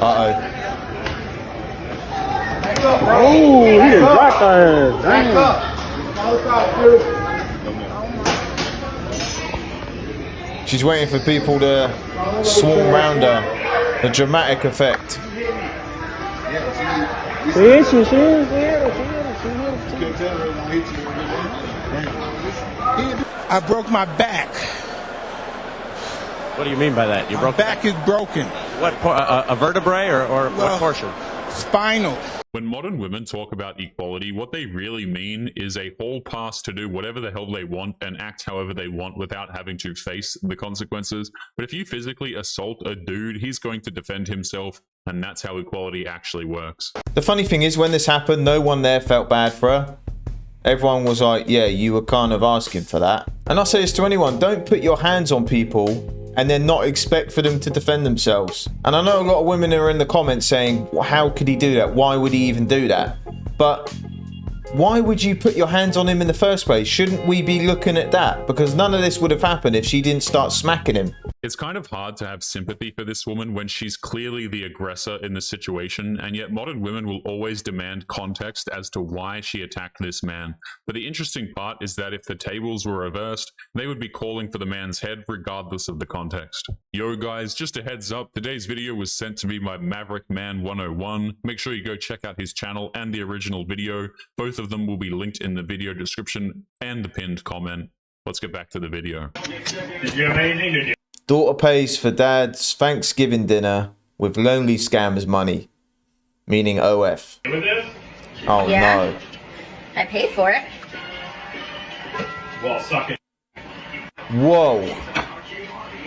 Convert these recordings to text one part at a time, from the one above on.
Uh-oh. Oh, he just dropped her. Damn. She's waiting for people to swarm around her. The dramatic effect. I broke my back. What do you mean by that? You broke My back is broken. what? A vertebrae or what portion? Spinal. When modern women talk about equality, what they really mean is a whole pass to do whatever the hell they want and act however they want without having to face the consequences. But if you physically assault a dude, he's going to defend himself, and that's how equality actually works. The funny thing is, when this happened, no one there felt bad for her. Everyone was like, yeah, you were kind of asking for that. And I say this to anyone, don't put your hands on people and then not expect for them to defend themselves. And I know a lot of women are in the comments saying, well, how could he do that? Why would he even do that? But why would you put your hands on him in the first place? Shouldn't we be looking at that? Because none of this would have happened if she didn't start smacking him. It's kind of hard to have sympathy for this woman when she's clearly the aggressor in the situation, and yet modern women will always demand context as to why she attacked this man. But the interesting part is that if the tables were reversed, they would be calling for the man's head regardless of the context. Yo guys, just a heads up, today's video was sent to me by Maverick Man 101. Make sure you go check out his channel and the original video. Both of them will be linked in the video description and the pinned comment. Let's get back to the video. Did you have anything to do? Daughter pays for dad's Thanksgiving dinner with lonely scammers money. Meaning OF. With this? Oh Yeah. no. I paid for it. Well, suck it. Whoa.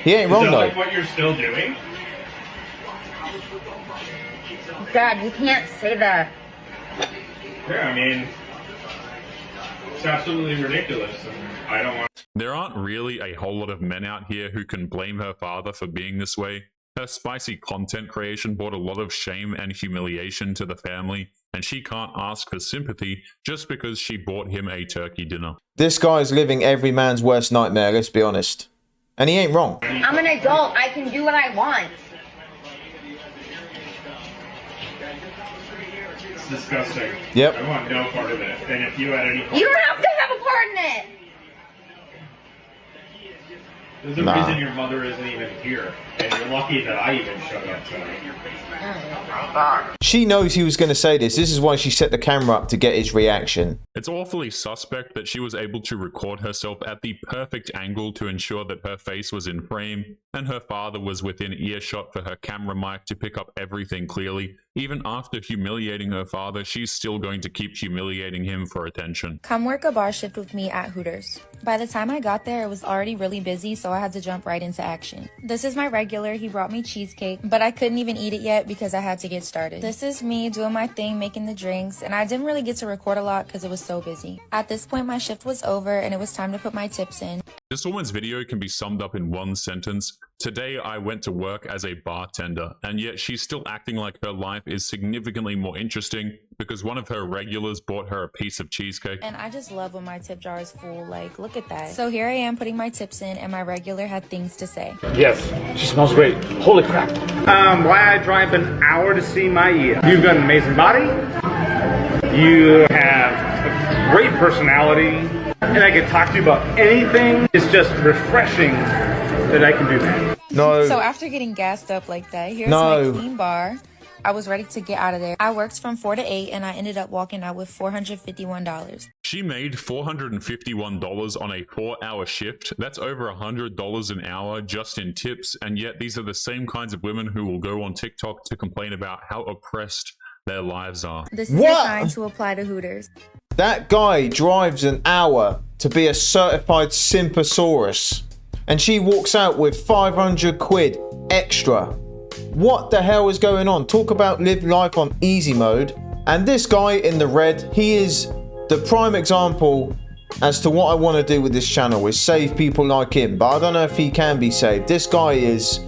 He ain't Is wrong that though. like what you're still doing? Dad, you can't say that. Yeah, I mean, it's absolutely ridiculous, and I don't want. There aren't really a whole lot of men out here who can blame her father for being this way. Her spicy content creation brought a lot of shame and humiliation to the family, and she can't ask for sympathy just because she bought him a turkey dinner. This guy's living every man's worst nightmare, let's be honest. And he ain't wrong. I'm an adult. I can do what I want. It's disgusting. Yep. I want no part of it. And if you had any part, You don't have to have a part in it. there's a reason your mother isn't even here, and you're lucky that I even showed up tonight. She knows he was going to say this. This is why she set the camera up to get his reaction. It's awfully suspect that she was able to record herself at the perfect angle to ensure that her face was in frame, and her father was within earshot for her camera mic to pick up everything clearly. Even after humiliating her father, she's still going to keep humiliating him for attention. Come work a bar shift with me at Hooters. By the time I got there, it was already really busy, so I had to jump right into action. This is my regular. He brought me cheesecake, but I couldn't even eat it yet because I had to get started. This is me doing my thing, making the drinks, and I didn't really get to record a lot because it was so busy. At this point, my shift was over and it was time to put my tips in. This woman's video can be summed up in one sentence. Today I went to work as a bartender, and yet she's still acting like her life is significantly more interesting because one of her regulars bought her a piece of cheesecake. And I just love when my tip jar is full, like, look at that. So here I am putting my tips in, and my regular had things to say. Yes, she smells great. Holy crap. Why I drive an hour to see my You've got an amazing body. You have a great personality. And I can talk to you about anything. It's just refreshing that I can do that. No. So after getting gassed up like that, here's No. my clean bar. I was ready to get out of there. I worked from 4 to 8 and I ended up walking out with $451. She made $451 on a 4-hour shift. That's over $100 an hour just in tips, and yet these are the same kinds of women who will go on TikTok to complain about how oppressed their lives are. This is What? a sign to apply to Hooters. That guy drives an hour to be a certified Simposaurus, and she walks out with 500 quid extra. What the hell is going on? Talk about live life on easy mode. And this guy in the red, he is the prime example as to what I want to do with this channel, is save people like him. But I don't know if he can be saved. This guy is...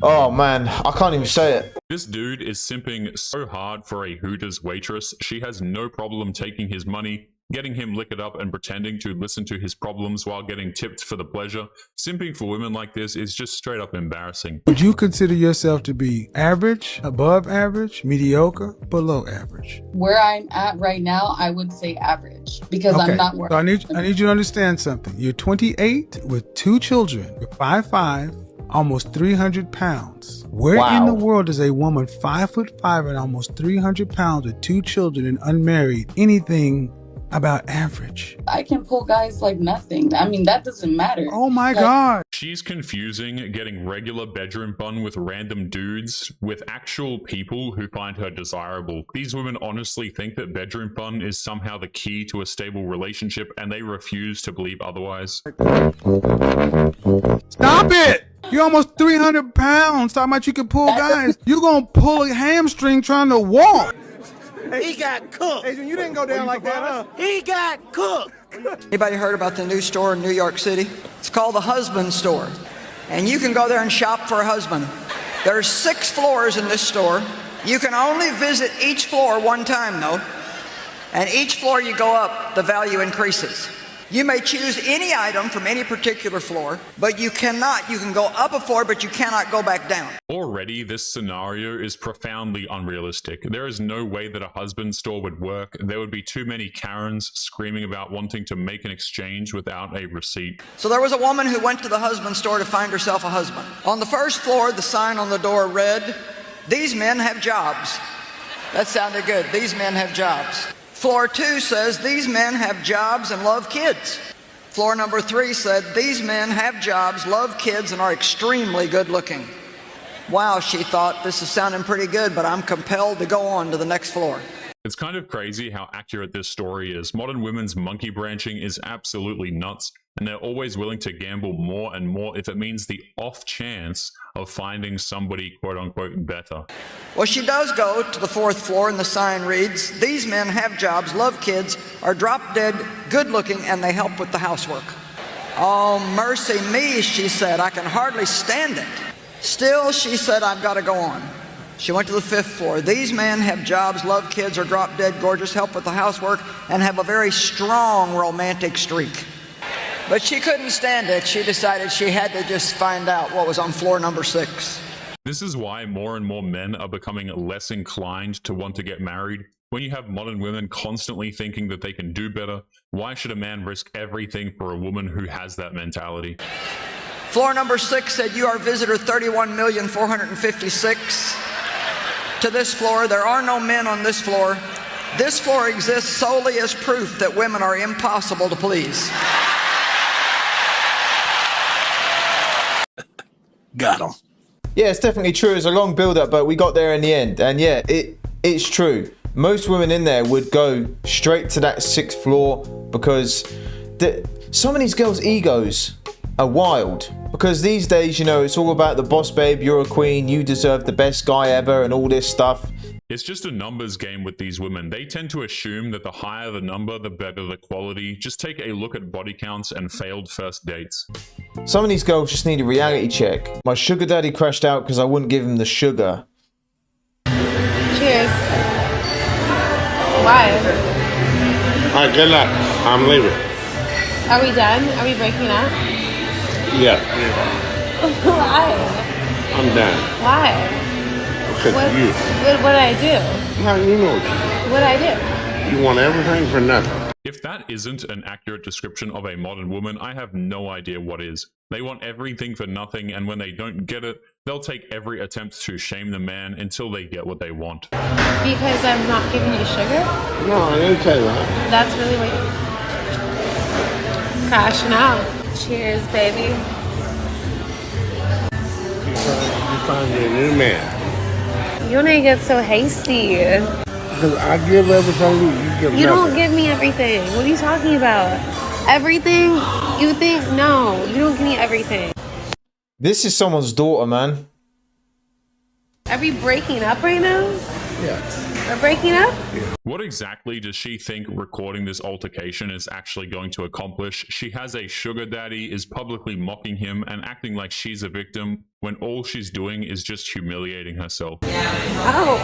oh man, I can't even say it. This dude is simping so hard for a Hooters waitress. She has no problem taking his money, getting him liquored up and pretending to listen to his problems while getting tipped for the pleasure. Simping for women like this is just straight up embarrassing. Would you consider yourself to be average, above average, mediocre, below average? Where I'm at right now, I would say average because I'm not So working. I need you to understand something. You're 28 with 2 children. You're 5'5", almost 300 pounds. Where in the world is a woman 5'5" and almost 300 pounds with 2 children and unmarried anything about average? I can pull guys like nothing. I mean, that doesn't matter. Oh my God. She's confusing getting regular bedroom fun with random dudes with actual people who find her desirable. These women honestly think that bedroom fun is somehow the key to a stable relationship, and they refuse to believe otherwise. Stop it! You're almost 300 pounds. Talking about you can pull guys. You're going to pull a hamstring trying to walk. He got cooked. Adrian, you didn't go down like that, huh? He got cooked. Anybody heard about the new store in New York City? It's called the Husband Store. And you can go there and shop for a husband. There's 6 floors in this store. You can only visit each floor one time, though. And each floor you go up, the value increases. You may choose any item from any particular floor, but you can go up a floor, but you cannot go back down. Already, this scenario is profoundly unrealistic. There is no way that a husband store would work. There would be too many Karens screaming about wanting to make an exchange without a receipt. So there was a woman who went to the husband store to find herself a husband. On the first floor, the sign on the door read, "These men have jobs." That sounded good. These men have jobs. Floor 2 says, "These men have jobs and love kids." Floor number 3 said, "These men have jobs, love kids, and are extremely good looking." Wow, she thought, this is sounding pretty good, but I'm compelled to go on to the next floor. It's kind of crazy how accurate this story is. Modern women's monkey branching is absolutely nuts, and they're always willing to gamble more and more if it means the off chance of finding somebody quote-unquote better. Well, she does go to the 4th floor, and the sign reads, "These men have jobs, love kids, are drop-dead, good-looking, and they help with the housework." Oh, mercy me, she said, I can hardly stand it. Still, she said, I've got to go on. She went to the 5th floor. "These men have jobs, love kids, are drop-dead, gorgeous, help with the housework, and have a very strong romantic streak." But she couldn't stand it. She decided she had to just find out what was on floor number 6. This is why more and more men are becoming less inclined to want to get married. When you have modern women constantly thinking that they can do better, why should a man risk everything for a woman who has that mentality? Floor number 6 said, "You are visitor 31,456. To this floor, there are no men on this floor. This floor exists solely as proof that women are impossible to please." Got him. Yeah, it's definitely true. It's a long build-up, but we got there in the end. And yeah, it's true. Most women in there would go straight to that 6th floor because some of these girls' egos are wild. Because these days, you know, it's all about the boss babe, you're a queen, you deserve the best guy ever, and all this stuff. It's just a numbers game with these women. They tend to assume that the higher the number, the better the quality. Just take a look at body counts and failed first dates. Some of these girls just need a reality check. My sugar daddy crashed out because I wouldn't give him the sugar. Cheers. Why? All right, good luck. I'm leaving. Are we done? Are we breaking up? Yeah, Why? I'm done. Why? Because What, of you. what did I do? Now you know what you What did I do? do. You want everything for nothing. If that isn't an accurate description of a modern woman, I have no idea what is. They want everything for nothing, and when they don't get it, they'll take every attempt to shame the man until they get what they want. Because I'm not giving you sugar? No, I didn't say that. That's really what you're crashing out. Cheers, baby. You find me a new man. You don't get so hasty. Because I give everything you give You don't nothing. give me everything. What are you talking about? Everything? You think? No, you don't give me everything. This is someone's daughter, man. Are we breaking up right now? Yeah. We're breaking up? What exactly does she think recording this altercation is actually going to accomplish? She has a sugar daddy, is publicly mocking him and acting like she's a victim when all she's doing is just humiliating herself. Oh,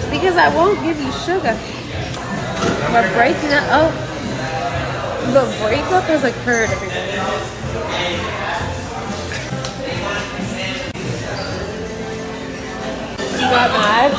because I won't give you sugar. But breaking up, oh, the breakup has occurred, everybody. You got mad.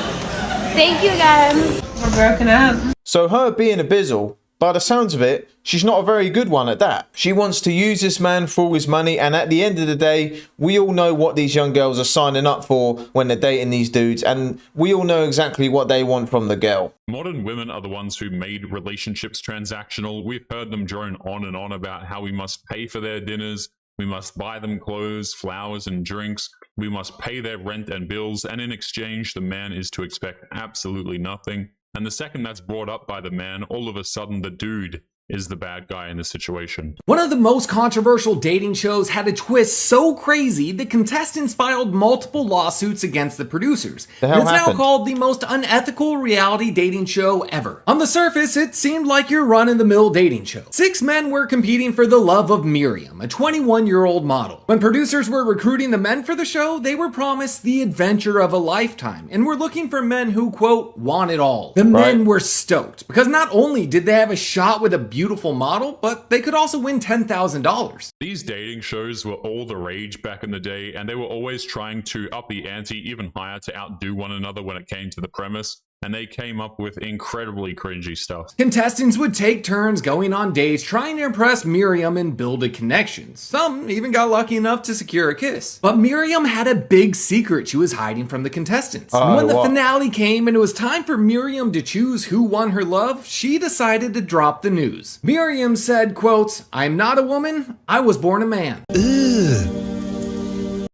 Thank you again. We're broken up. So her being a bizzle, by the sounds of it, she's not a very good one at that. She wants to use this man for all his money, and at the end of the day, we all know what these young girls are signing up for when they're dating these dudes, and we all know exactly what they want from the girl. Modern women are the ones who made relationships transactional. We've heard them drone on and on about how we must pay for their dinners, we must buy them clothes, flowers, and drinks, we must pay their rent and bills, and in exchange, the man is to expect absolutely nothing. And the second that's brought up by the man, all of a sudden the dude is the bad guy in the situation. One of the most controversial dating shows had a twist so crazy the contestants filed multiple lawsuits against the producers. The hell It's happened? now called the most unethical reality dating show ever. On the surface, it seemed like your run-of-the-mill dating show. 6 men were competing for the love of Miriam, a 21-year-old model. When producers were recruiting the men for the show, they were promised the adventure of a lifetime and were looking for men who, quote, want it all. The men were stoked because not only did they have a shot with a beautiful model, but they could also win $10,000. These dating shows were all the rage back in the day, and they were always trying to up the ante even higher to outdo one another when it came to the premise, and they came up with incredibly cringy stuff. Contestants would take turns going on dates trying to impress Miriam and build a connection. Some even got lucky enough to secure a kiss. But Miriam had a big secret she was hiding from the contestants. And when the finale came and it was time for Miriam to choose who won her love, she decided to drop the news. Miriam said, quote, "I'm not a woman, I was born a man."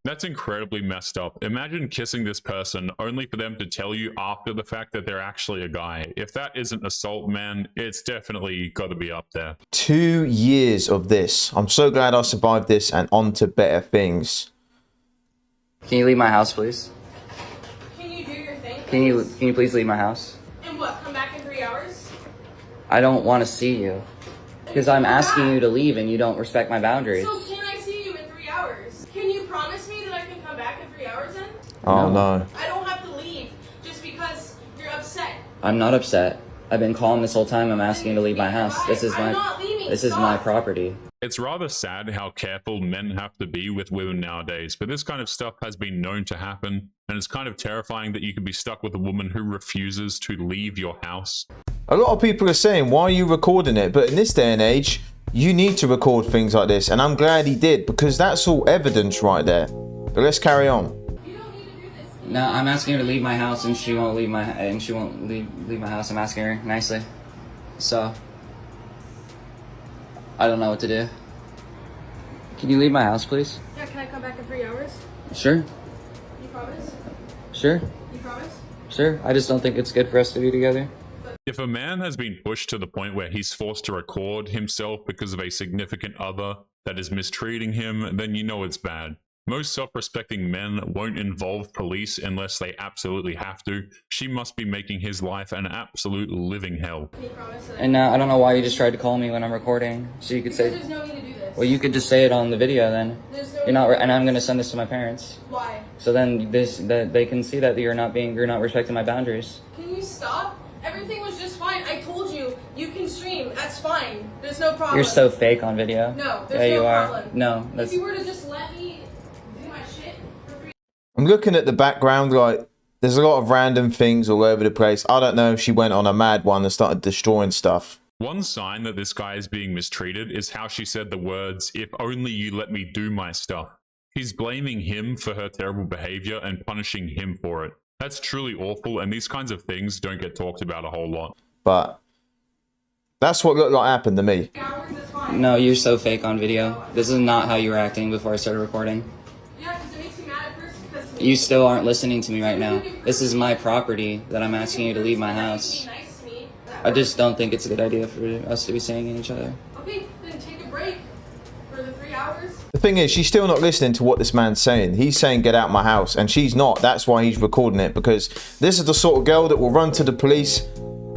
That's incredibly messed up. Imagine kissing this person only for them to tell you after the fact that they're actually a guy. If that isn't assault, man, it's definitely got to be up there. 2 years of this. I'm so glad I survived this and on to better things. Can you leave my house, please? Can you do your thing? Can you please leave my house? And what, come back in 3 hours? I don't want to see you. Because I'm asking you to leave and you don't respect my boundaries. So can I see you in 3 hours? Can you promise me that I can come back in 3 hours then? Oh no. I don't have to leave just because you're upset. I'm not upset. I've been calm this whole time. I'm asking you to leave my house. This is my property. It's rather sad how careful men have to be with women nowadays, but this kind of stuff has been known to happen, and it's kind of terrifying that you could be stuck with a woman who refuses to leave your house. A lot of people are saying, why are you recording it? But in this day and age, you need to record things like this, and I'm glad he did, because that's all evidence right there. But let's carry on. No, I'm asking her to leave my house and she won't leave my leave my house. I'm asking her nicely. So I don't know what to do. Can you leave my house, please? Yeah, can I come back in 3 hours? Sure. You promise? Sure. You promise? Sure. I just don't think it's good for us to be together. If a man has been pushed to the point where he's forced to record himself because of a significant other that is mistreating him, then you know it's bad. Most self-respecting men won't involve police unless they absolutely have to. She must be making his life an absolute living hell. And I don't know why you just tried to call me when I'm recording. So you could say, There's no need to do this. well, you could just say it on the video then. There's no You're not, and I'm gonna send this to my parents. Why? So then that they can see that you're not respecting my boundaries. Can you stop? Everything was just fine. I told you, you can stream. That's fine. There's no problem. You're so fake on video. No, there's yeah, no you problem. are. No, that's. If you were to just let me do my shit for free. I'm looking at the background, like, there's a lot of random things all over the place. I don't know if she went on a mad one and started destroying stuff. One sign that this guy is being mistreated is how she said the words, "If only you let me do my stuff." He's blaming him for her terrible behavior and punishing him for it. That's truly awful, and these kinds of things don't get talked about a whole lot. But that's what looked like happened to me. No, you're so fake on video. This is not how you were acting before I started recording. Yeah, because it makes me mad at first because You still aren't listening to me right now. This is my property that I'm asking you to leave my house. I just don't think it's a good idea for us to be saying at each other. Okay, then take a break for the 3 hours. The thing is, she's still not listening to what this man's saying. He's saying, get out my house, and she's not. That's why he's recording it, because this is the sort of girl that will run to the police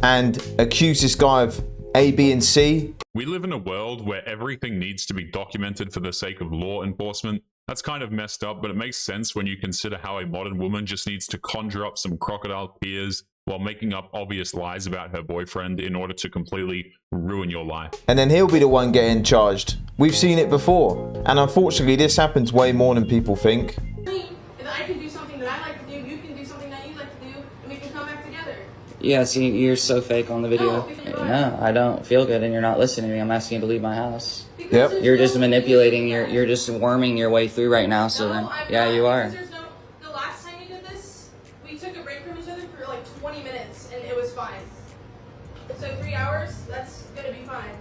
and accuse this guy of A, B, and C. We live in a world where everything needs to be documented for the sake of law enforcement. That's kind of messed up, but it makes sense when you consider how a modern woman just needs to conjure up some crocodile tears while making up obvious lies about her boyfriend in order to completely ruin your life. And then he'll be the one getting charged. We've seen it before, and unfortunately this happens way more than people think. And I can do something that I like to do, you can do something that you like to do, and we can come back together. Yeah, see, you're so fake on the video. No, I don't feel good, and you're not listening to me. I'm asking you to leave my house. Yep. You're just manipulating. You're just worming your way through right now. So then, yeah, you are. The last time you did this, we took a break from each other for like 20 minutes, and it was fine. So 3 hours, that's gonna be fine.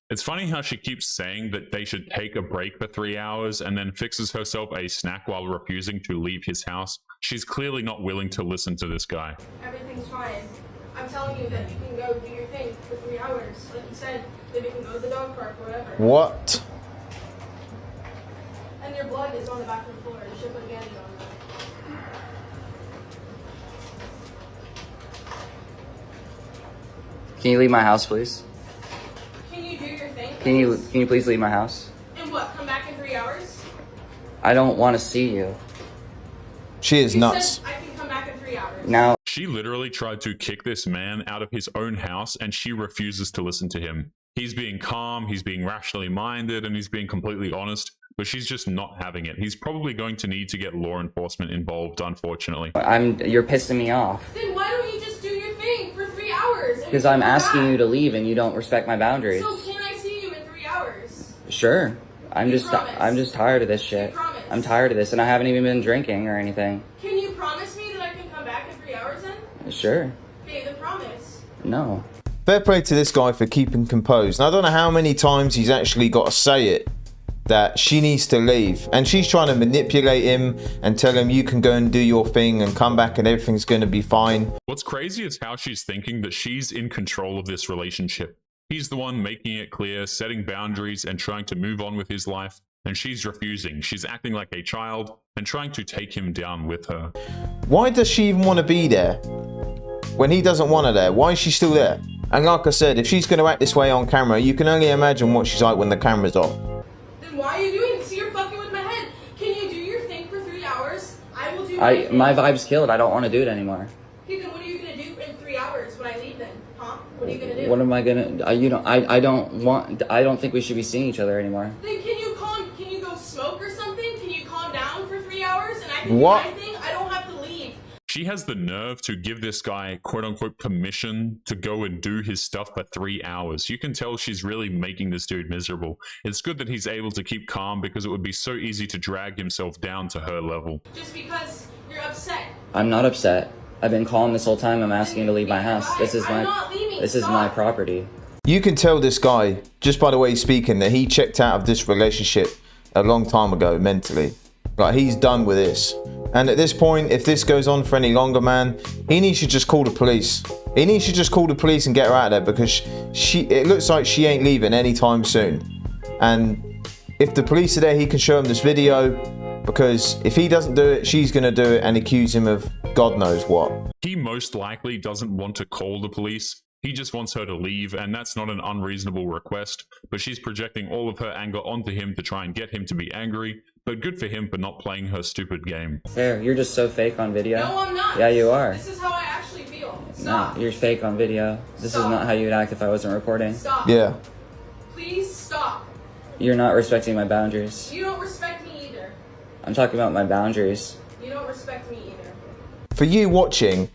It's funny how she keeps saying that they should take a break for 3 hours and then fixes herself a snack while refusing to leave his house. She's clearly not willing to listen to this guy. Everything's fine. I'm telling you that you can go do your thing for 3 hours. Like you said, that we can go to the dog park or whatever. What? And your blood is on the bathroom floor. You should put a bandage on that. Can you leave my house, please? Can you do your thing? Can you please leave my house? And what, come back in 3 hours? I don't want to see you. She is nuts. I can come back in 3 hours. Now. She literally tried to kick this man out of his own house, and she refuses to listen to him. He's being calm, he's being rationally minded, and he's being completely honest, but she's just not having it. He's probably going to need to get law enforcement involved, unfortunately. You're pissing me off. Then why don't you just do your thing for 3 hours? Because I'm asking you to leave and you don't respect my boundaries. So can I see you in 3 hours? Sure. I'm just tired of this shit. I'm tired of this, and I haven't even been drinking or anything. Can you promise me that I can come back in 3 hours then? Sure. Okay, then promise. No. Fair play to this guy for keeping composed. And I don't know how many times he's actually got to say it, that she needs to leave. And she's trying to manipulate him and tell him you can go and do your thing and come back and everything's going to be fine. What's crazy is how she's thinking that she's in control of this relationship. He's the one making it clear, setting boundaries and trying to move on with his life. And she's refusing. She's acting like a child and trying to take him down with her. Why does she even want to be there when he doesn't want her there? Why is she still there? And like I said, if she's going to act this way on camera, you can only imagine what she's like when the camera's off. Then why are you doing this? You're fucking with my head. Can you do your thing for 3 hours? I will do my thing. My vibe's killed. I don't want to do it anymore. Okay, then what are you going to do in 3 hours when I leave then? Huh? What are you going to do? What am I going to... I don't think we should be seeing each other anymore. Then can you go smoke or something? Can you calm down for 3 hours and I can do What? my thing? I don't have to leave. She has the nerve to give this guy, quote unquote, permission to go and do his stuff for 3 hours. You can tell she's really making this dude miserable. It's good that he's able to keep calm because it would be so easy to drag himself down to her level. Just because you're upset. I'm not upset. I've been calm this whole time. I'm asking you to leave my house. This is my property. You can tell this guy, just by the way he's speaking, that he checked out of this relationship a long time ago mentally. Like, he's done with this. And at this point, if this goes on for any longer, man, he needs to just call the police. He needs to just call the police and get her out of there, because it looks like she ain't leaving anytime soon. And if the police are there, he can show them this video, because if he doesn't do it, she's going to do it and accuse him of God knows what. He most likely doesn't want to call the police. He just wants her to leave, and that's not an unreasonable request, but she's projecting all of her anger onto him to try and get him to be angry, but good for him for not playing her stupid game. There, you're just so fake on video. No, I'm not. Yeah, you are. This is how I actually feel. Stop. No, you're fake on video. This is not how you'd act if I wasn't recording. Stop. Yeah. Please stop. You're not respecting my boundaries. You don't respect me either. I'm talking about my boundaries. You don't respect me either. For you watching,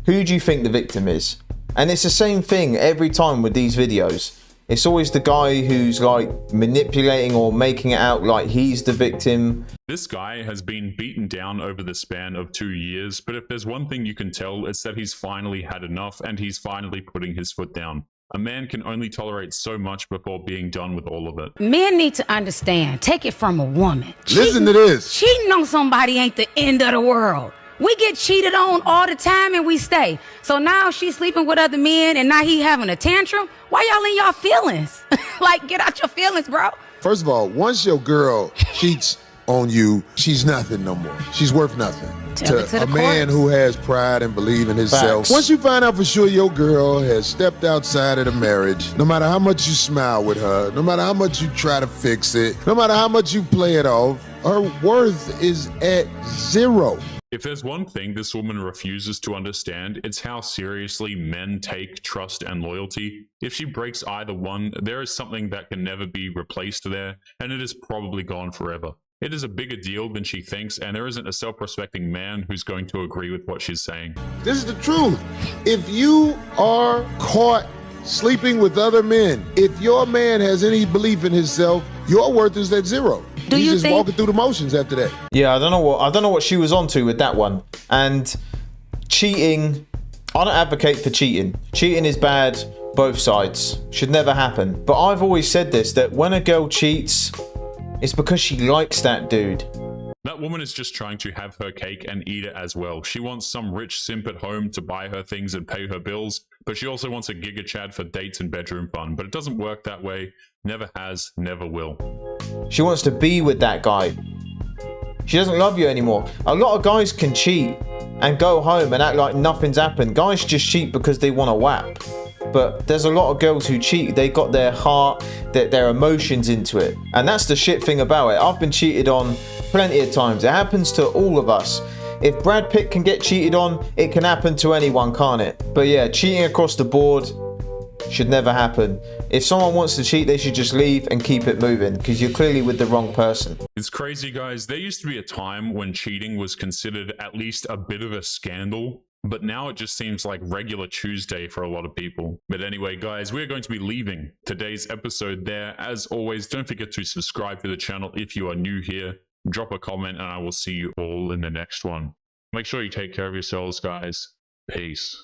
who do you think the victim is? And it's the same thing every time with these videos. It's always the guy who's like manipulating or making it out like he's the victim. This guy has been beaten down over the span of 2 years, but if there's one thing you can tell, it's that he's finally had enough and he's finally putting his foot down. A man can only tolerate so much before being done with all of it. Men need to understand, take it from a woman. Listen to this. Cheating on somebody ain't the end of the world. We get cheated on all the time and we stay. So now she's sleeping with other men and now he having a tantrum. Why y'all in y'all feelings? Like, get out your feelings, bro. First of all, once your girl cheats on you, she's nothing no more. She's worth nothing. To a man who has pride and believe in himself. Once you find out for sure your girl has stepped outside of the marriage, no matter how much you smile with her, no matter how much you try to fix it, no matter how much you play it off, Her worth is at 0. If there's one thing this woman refuses to understand, it's how seriously men take trust and loyalty. If she breaks either one, there is something that can never be replaced there, and it is probably gone forever. It is a bigger deal than she thinks, and there isn't a self-respecting man who's going to agree with what she's saying. This is the truth. If you are caught sleeping with other men, if your man has any belief in himself, your worth is at 0. He's just walking through the motions after that. Yeah, I don't know what she was onto with that one. And cheating, I don't advocate for cheating. Cheating is bad, both sides. Should never happen. But I've always said this, that when a girl cheats, it's because she likes that dude. That woman is just trying to have her cake and eat it as well. She wants some rich simp at home to buy her things and pay her bills, but she also wants a Giga Chad for dates and bedroom fun. But it doesn't work that way. Never has, never will. She wants to be with that guy. She doesn't love you anymore. A lot of guys can cheat and go home and act like nothing's happened. Guys just cheat because they want to whap. But there's a lot of girls who cheat. They got their heart, their emotions into it. And that's the shit thing about it. I've been cheated on plenty of times. It happens to all of us. If Brad Pitt can get cheated on, it can happen to anyone, can't it? But yeah, cheating across the board should never happen. If someone wants to cheat, they should just leave and keep it moving, because you're clearly with the wrong person. It's crazy, guys. There used to be a time when cheating was considered at least a bit of a scandal. But now it just seems like regular Tuesday for a lot of people. But anyway, guys, we're going to be leaving today's episode there. As always, don't forget to subscribe to the channel if you are new here. Drop a comment and I will see you all in the next one. Make sure you take care of yourselves, guys. Peace.